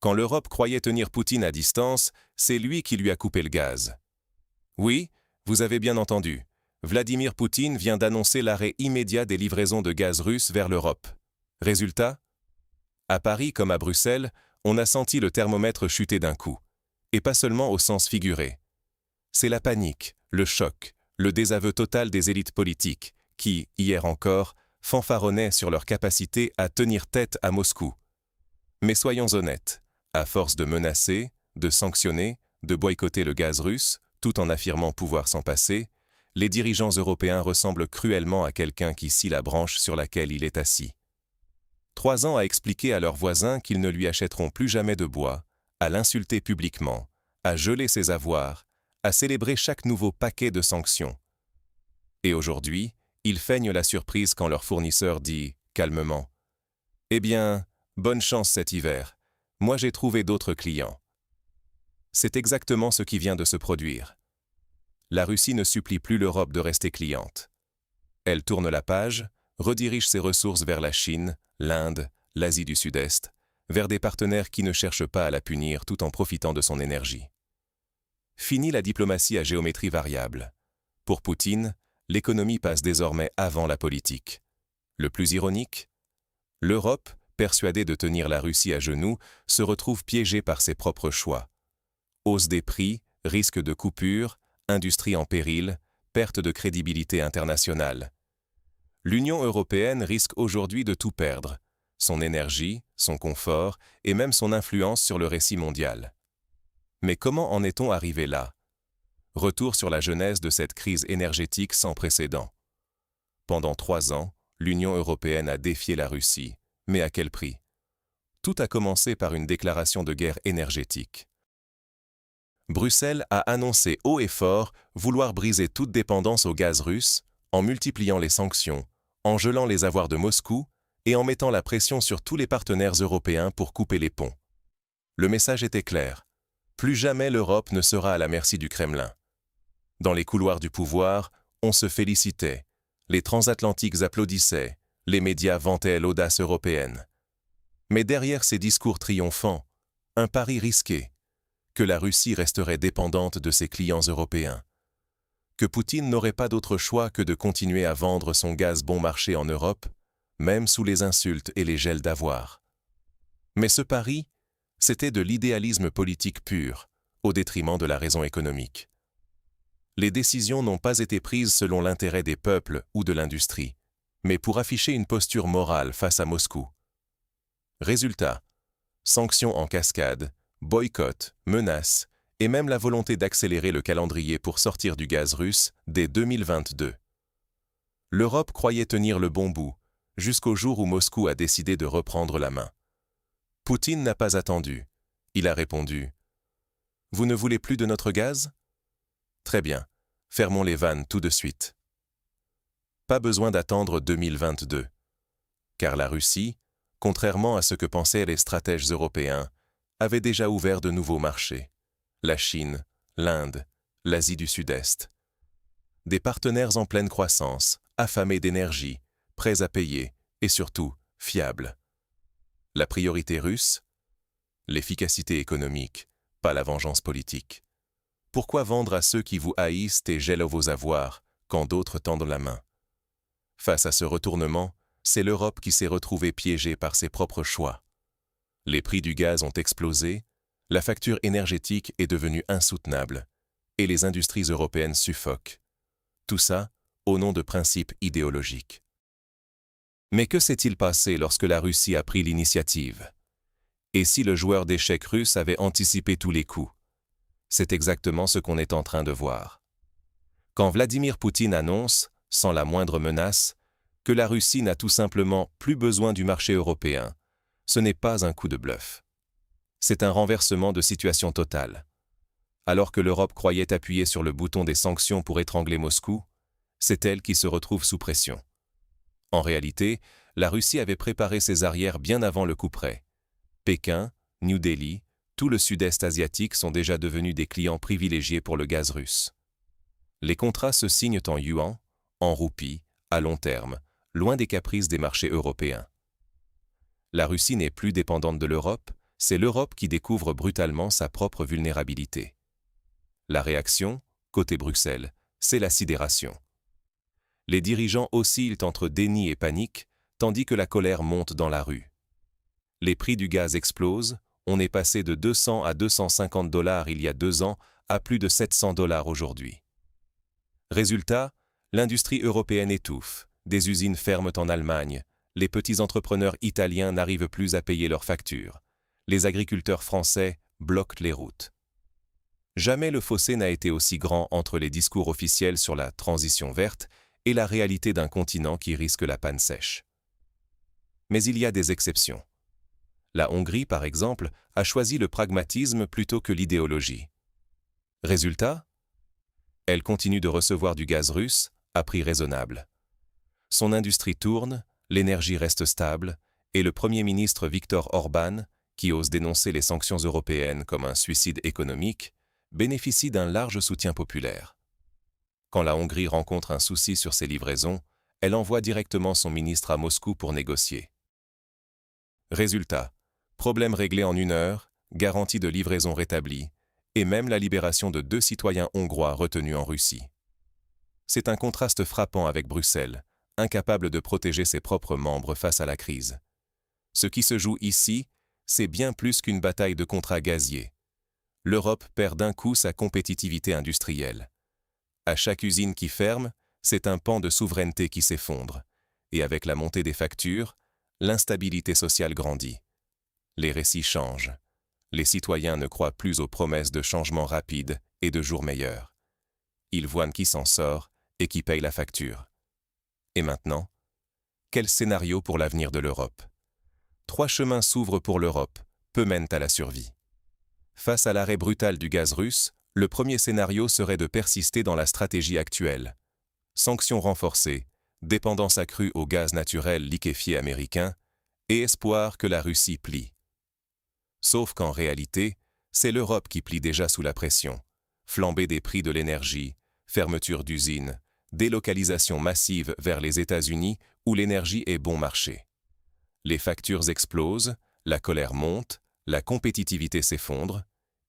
Quand l'Europe croyait tenir Poutine à distance, c'est lui qui lui a coupé le gaz. Oui, vous avez bien entendu. Vladimir Poutine vient d'annoncer l'arrêt immédiat des livraisons de gaz russe vers l'Europe. Résultat ? À Paris comme à Bruxelles, on a senti le thermomètre chuter d'un coup. Et pas seulement au sens figuré. C'est la panique, le choc, le désaveu total des élites politiques, qui, hier encore, fanfaronnaient sur leur capacité à tenir tête à Moscou. Mais soyons honnêtes, à force de menacer, de sanctionner, de boycotter le gaz russe, tout en affirmant pouvoir s'en passer, les dirigeants européens ressemblent cruellement à quelqu'un qui scie la branche sur laquelle il est assis. 3 ans à expliquer à leurs voisins qu'ils ne lui achèteront plus jamais de bois, à l'insulter publiquement, à geler ses avoirs, à célébrer chaque nouveau paquet de sanctions. Et aujourd'hui, ils feignent la surprise quand leur fournisseur dit, calmement, « Eh bien, bonne chance cet hiver, moi j'ai trouvé d'autres clients. » C'est exactement ce qui vient de se produire. La Russie ne supplie plus l'Europe de rester cliente. Elle tourne la page, redirige ses ressources vers la Chine, l'Inde, l'Asie du Sud-Est, vers des partenaires qui ne cherchent pas à la punir tout en profitant de son énergie. Fini la diplomatie à géométrie variable. Pour Poutine, l'économie passe désormais avant la politique. Le plus ironique ? L'Europe, persuadée de tenir la Russie à genoux, se retrouve piégée par ses propres choix. Hausse des prix, risque de coupure, industrie en péril, perte de crédibilité internationale. L'Union européenne risque aujourd'hui de tout perdre, son énergie, son confort et même son influence sur le récit mondial. Mais comment en est-on arrivé là ? Retour sur la genèse de cette crise énergétique sans précédent. Pendant 3 ans, l'Union européenne a défié la Russie, mais à quel prix ? Tout a commencé par une déclaration de guerre énergétique. Bruxelles a annoncé haut et fort vouloir briser toute dépendance au gaz russe en multipliant les sanctions, en gelant les avoirs de Moscou et en mettant la pression sur tous les partenaires européens pour couper les ponts. Le message était clair. Plus jamais l'Europe ne sera à la merci du Kremlin. Dans les couloirs du pouvoir, on se félicitait, les transatlantiques applaudissaient, les médias vantaient l'audace européenne. Mais derrière ces discours triomphants, un pari risqué, que la Russie resterait dépendante de ses clients européens, que Poutine n'aurait pas d'autre choix que de continuer à vendre son gaz bon marché en Europe, même sous les insultes et les gels d'avoirs. Mais ce pari, c'était de l'idéalisme politique pur, au détriment de la raison économique. Les décisions n'ont pas été prises selon l'intérêt des peuples ou de l'industrie, mais pour afficher une posture morale face à Moscou. Résultat, sanctions en cascade, boycott, menaces, et même la volonté d'accélérer le calendrier pour sortir du gaz russe dès 2022. L'Europe croyait tenir le bon bout, jusqu'au jour où Moscou a décidé de reprendre la main. Poutine n'a pas attendu. Il a répondu « Vous ne voulez plus de notre gaz ? Très bien, fermons les vannes tout de suite. » Pas besoin d'attendre 2022, car la Russie, contrairement à ce que pensaient les stratèges européens, avait déjà ouvert de nouveaux marchés. La Chine, l'Inde, l'Asie du Sud-Est. Des partenaires en pleine croissance, affamés d'énergie, prêts à payer et surtout fiables. La priorité russe ? L'efficacité économique, pas la vengeance politique. Pourquoi vendre à ceux qui vous haïssent et gèlent vos avoirs quand d'autres tendent la main ? Face à ce retournement, c'est l'Europe qui s'est retrouvée piégée par ses propres choix. Les prix du gaz ont explosé, la facture énergétique est devenue insoutenable, et les industries européennes suffoquent. Tout ça au nom de principes idéologiques. Mais que s'est-il passé lorsque la Russie a pris l'initiative ? Et si le joueur d'échecs russe avait anticipé tous les coups ? C'est exactement ce qu'on est en train de voir. Quand Vladimir Poutine annonce, sans la moindre menace, que la Russie n'a tout simplement plus besoin du marché européen, ce n'est pas un coup de bluff. C'est un renversement de situation totale. Alors que l'Europe croyait appuyer sur le bouton des sanctions pour étrangler Moscou, c'est elle qui se retrouve sous pression. En réalité, la Russie avait préparé ses arrières bien avant le couperet. Pékin, New Delhi, tout le sud-est asiatique sont déjà devenus des clients privilégiés pour le gaz russe. Les contrats se signent en yuan, en roupies, à long terme, loin des caprices des marchés européens. La Russie n'est plus dépendante de l'Europe, c'est l'Europe qui découvre brutalement sa propre vulnérabilité. La réaction, côté Bruxelles, c'est la sidération. Les dirigeants oscillent entre déni et panique, tandis que la colère monte dans la rue. Les prix du gaz explosent, on est passé de 200 à 250 $ il y a 2 ans à plus de 700 $ aujourd'hui. Résultat, l'industrie européenne étouffe, des usines ferment en Allemagne, les petits entrepreneurs italiens n'arrivent plus à payer leurs factures, les agriculteurs français bloquent les routes. Jamais le fossé n'a été aussi grand entre les discours officiels sur la transition verte et la réalité d'un continent qui risque la panne sèche. Mais il y a des exceptions. La Hongrie, par exemple, a choisi le pragmatisme plutôt que l'idéologie. Résultat ? Elle continue de recevoir du gaz russe à prix raisonnable. Son industrie tourne, l'énergie reste stable, et le Premier ministre Viktor Orban, qui ose dénoncer les sanctions européennes comme un suicide économique, bénéficie d'un large soutien populaire. Quand la Hongrie rencontre un souci sur ses livraisons, elle envoie directement son ministre à Moscou pour négocier. Résultat, problème réglé en 1 heure, garantie de livraison rétablie, et même la libération de 2 citoyens hongrois retenus en Russie. C'est un contraste frappant avec Bruxelles, incapable de protéger ses propres membres face à la crise. Ce qui se joue ici, c'est bien plus qu'une bataille de contrats gaziers. L'Europe perd d'un coup sa compétitivité industrielle. À chaque usine qui ferme, c'est un pan de souveraineté qui s'effondre. Et avec la montée des factures, l'instabilité sociale grandit. Les récits changent. Les citoyens ne croient plus aux promesses de changements rapides et de jours meilleurs. Ils voient qui s'en sort et qui paye la facture. Et maintenant, quel scénario pour l'avenir de l'Europe ? 3 chemins s'ouvrent pour l'Europe, peu mènent à la survie. Face à l'arrêt brutal du gaz russe, le premier scénario serait de persister dans la stratégie actuelle. Sanctions renforcées, dépendance accrue au gaz naturel liquéfié américain et espoir que la Russie plie. Sauf qu'en réalité, c'est l'Europe qui plie déjà sous la pression. Flambée des prix de l'énergie, fermeture d'usines, délocalisation massive vers les États-Unis où l'énergie est bon marché. Les factures explosent, la colère monte, la compétitivité s'effondre,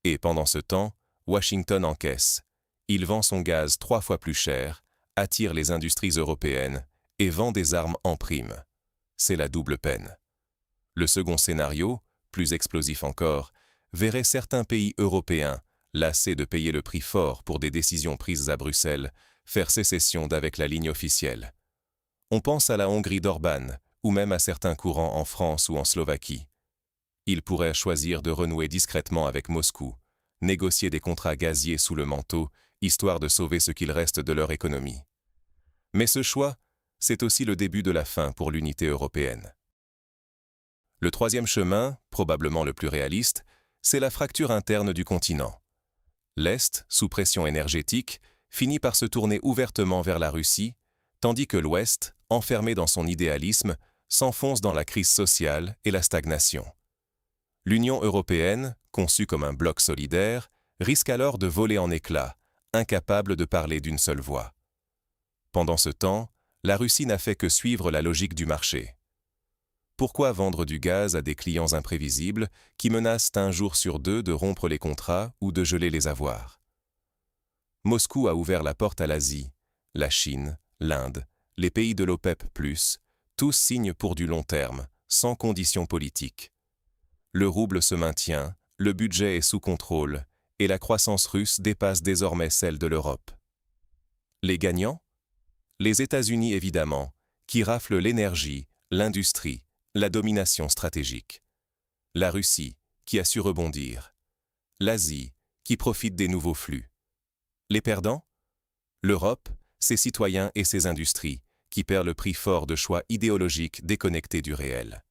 et pendant ce temps, Washington encaisse. Il vend son gaz 3 fois plus cher, attire les industries européennes et vend des armes en prime. C'est la double peine. Le second scénario, plus explosif encore, verrait certains pays européens, lassés de payer le prix fort pour des décisions prises à Bruxelles, faire sécession d'avec la ligne officielle. On pense à la Hongrie d'Orban, ou même à certains courants en France ou en Slovaquie. Ils pourraient choisir de renouer discrètement avec Moscou, négocier des contrats gaziers sous le manteau, histoire de sauver ce qu'il reste de leur économie. Mais ce choix, c'est aussi le début de la fin pour l'unité européenne. Le troisième chemin, probablement le plus réaliste, c'est la fracture interne du continent. L'Est, sous pression énergétique, finit par se tourner ouvertement vers la Russie, tandis que l'Ouest, enfermé dans son idéalisme, s'enfonce dans la crise sociale et la stagnation. L'Union européenne, conçue comme un bloc solidaire, risque alors de voler en éclats, incapable de parler d'une seule voix. Pendant ce temps, la Russie n'a fait que suivre la logique du marché. Pourquoi vendre du gaz à des clients imprévisibles qui menacent un jour sur 2 de rompre les contrats ou de geler les avoirs ? Moscou a ouvert la porte à l'Asie, la Chine, l'Inde, les pays de l'OPEP+, tous signent pour du long terme, sans conditions politiques. Le rouble se maintient, le budget est sous contrôle, et la croissance russe dépasse désormais celle de l'Europe. Les gagnants ? Les États-Unis évidemment, qui raflent l'énergie, l'industrie, la domination stratégique. La Russie, qui a su rebondir. L'Asie, qui profite des nouveaux flux. Les perdants ? L'Europe, ses citoyens et ses industries, qui perdent le prix fort de choix idéologiques déconnectés du réel.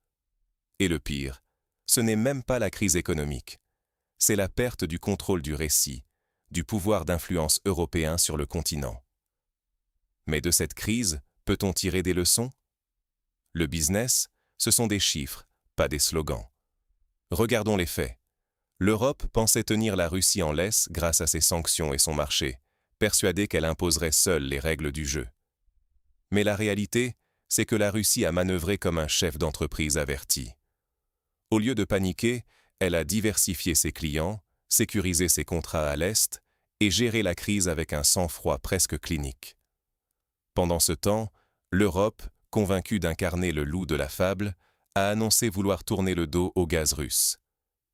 Et le pire, ce n'est même pas la crise économique. C'est la perte du contrôle du récit, du pouvoir d'influence européen sur le continent. Mais de cette crise, peut-on tirer des leçons ? Le business, ce sont des chiffres, pas des slogans. Regardons les faits. L'Europe pensait tenir la Russie en laisse grâce à ses sanctions et son marché, persuadée qu'elle imposerait seule les règles du jeu. Mais la réalité, c'est que la Russie a manœuvré comme un chef d'entreprise averti. Au lieu de paniquer, elle a diversifié ses clients, sécurisé ses contrats à l'Est et géré la crise avec un sang-froid presque clinique. Pendant ce temps, l'Europe, convaincue d'incarner le loup de la fable, a annoncé vouloir tourner le dos au gaz russe,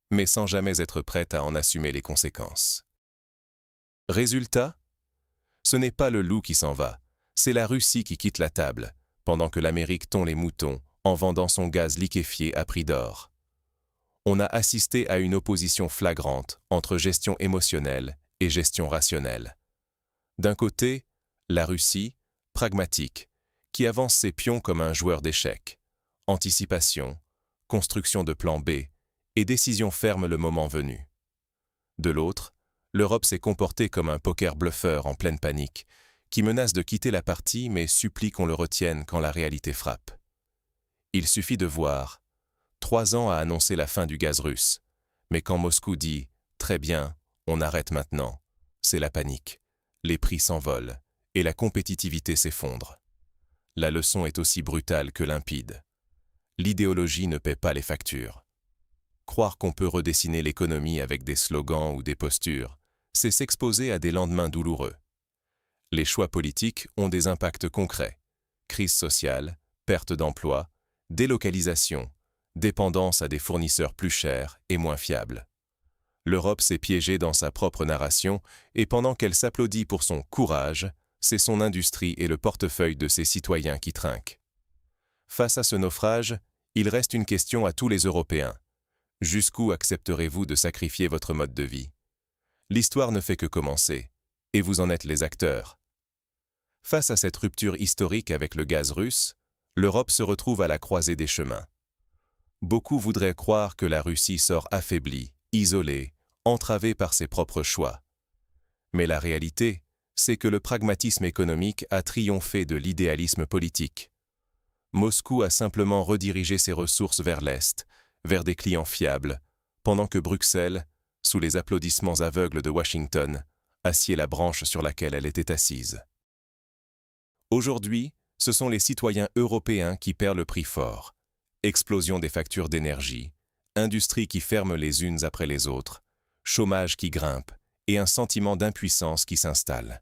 mais sans jamais être prête à en assumer les conséquences. Résultat ? Ce n'est pas le loup qui s'en va, c'est la Russie qui quitte la table, pendant que l'Amérique tond les moutons en vendant son gaz liquéfié à prix d'or. On a assisté à une opposition flagrante entre gestion émotionnelle et gestion rationnelle. D'un côté, la Russie, pragmatique, qui avance ses pions comme un joueur d'échecs. Anticipation, construction de plan B et décision ferme le moment venu. De l'autre, l'Europe s'est comportée comme un poker bluffeur en pleine panique, qui menace de quitter la partie mais supplie qu'on le retienne quand la réalité frappe. Il suffit de voir. 3 ans a annoncé la fin du gaz russe, mais quand Moscou dit « Très bien, on arrête maintenant », c'est la panique. Les prix s'envolent et la compétitivité s'effondre. La leçon est aussi brutale que limpide. L'idéologie ne paie pas les factures. Croire qu'on peut redessiner l'économie avec des slogans ou des postures, c'est s'exposer à des lendemains douloureux. Les choix politiques ont des impacts concrets. Crise sociale, perte d'emploi, délocalisation, dépendance à des fournisseurs plus chers et moins fiables. L'Europe s'est piégée dans sa propre narration et pendant qu'elle s'applaudit pour son courage, c'est son industrie et le portefeuille de ses citoyens qui trinquent. Face à ce naufrage, il reste une question à tous les Européens. Jusqu'où accepterez-vous de sacrifier votre mode de vie ? L'histoire ne fait que commencer, et vous en êtes les acteurs. Face à cette rupture historique avec le gaz russe, l'Europe se retrouve à la croisée des chemins. Beaucoup voudraient croire que la Russie sort affaiblie, isolée, entravée par ses propres choix. Mais la réalité, c'est que le pragmatisme économique a triomphé de l'idéalisme politique. Moscou a simplement redirigé ses ressources vers l'Est, vers des clients fiables, pendant que Bruxelles, sous les applaudissements aveugles de Washington, assied la branche sur laquelle elle était assise. Aujourd'hui, ce sont les citoyens européens qui paient le prix fort. Explosion des factures d'énergie, industries qui ferment les unes après les autres, chômage qui grimpe et un sentiment d'impuissance qui s'installe.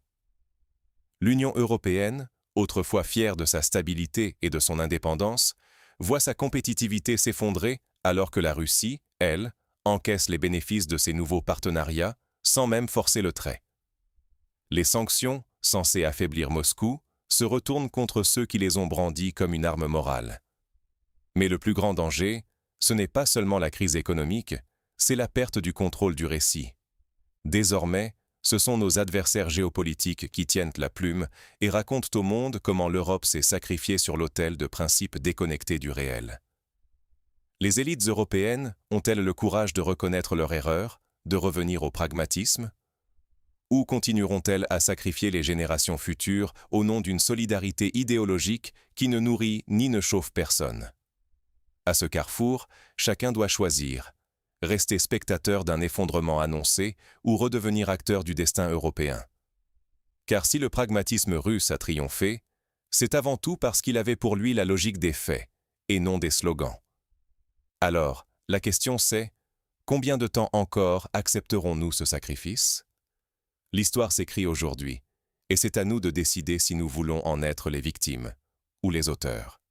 L'Union européenne, autrefois fière de sa stabilité et de son indépendance, voit sa compétitivité s'effondrer alors que la Russie, elle, encaisse les bénéfices de ces nouveaux partenariats sans même forcer le trait. Les sanctions, censées affaiblir Moscou, se retournent contre ceux qui les ont brandies comme une arme morale. Mais le plus grand danger, ce n'est pas seulement la crise économique, c'est la perte du contrôle du récit. Désormais, ce sont nos adversaires géopolitiques qui tiennent la plume et racontent au monde comment l'Europe s'est sacrifiée sur l'autel de principes déconnectés du réel. Les élites européennes ont-elles le courage de reconnaître leur erreur, de revenir au pragmatisme ? Ou continueront-elles à sacrifier les générations futures au nom d'une solidarité idéologique qui ne nourrit ni ne chauffe personne ? À ce carrefour, chacun doit choisir, rester spectateur d'un effondrement annoncé ou redevenir acteur du destin européen. Car si le pragmatisme russe a triomphé, c'est avant tout parce qu'il avait pour lui la logique des faits, et non des slogans. Alors, la question c'est, combien de temps encore accepterons-nous ce sacrifice ? L'histoire s'écrit aujourd'hui, et c'est à nous de décider si nous voulons en être les victimes ou les auteurs.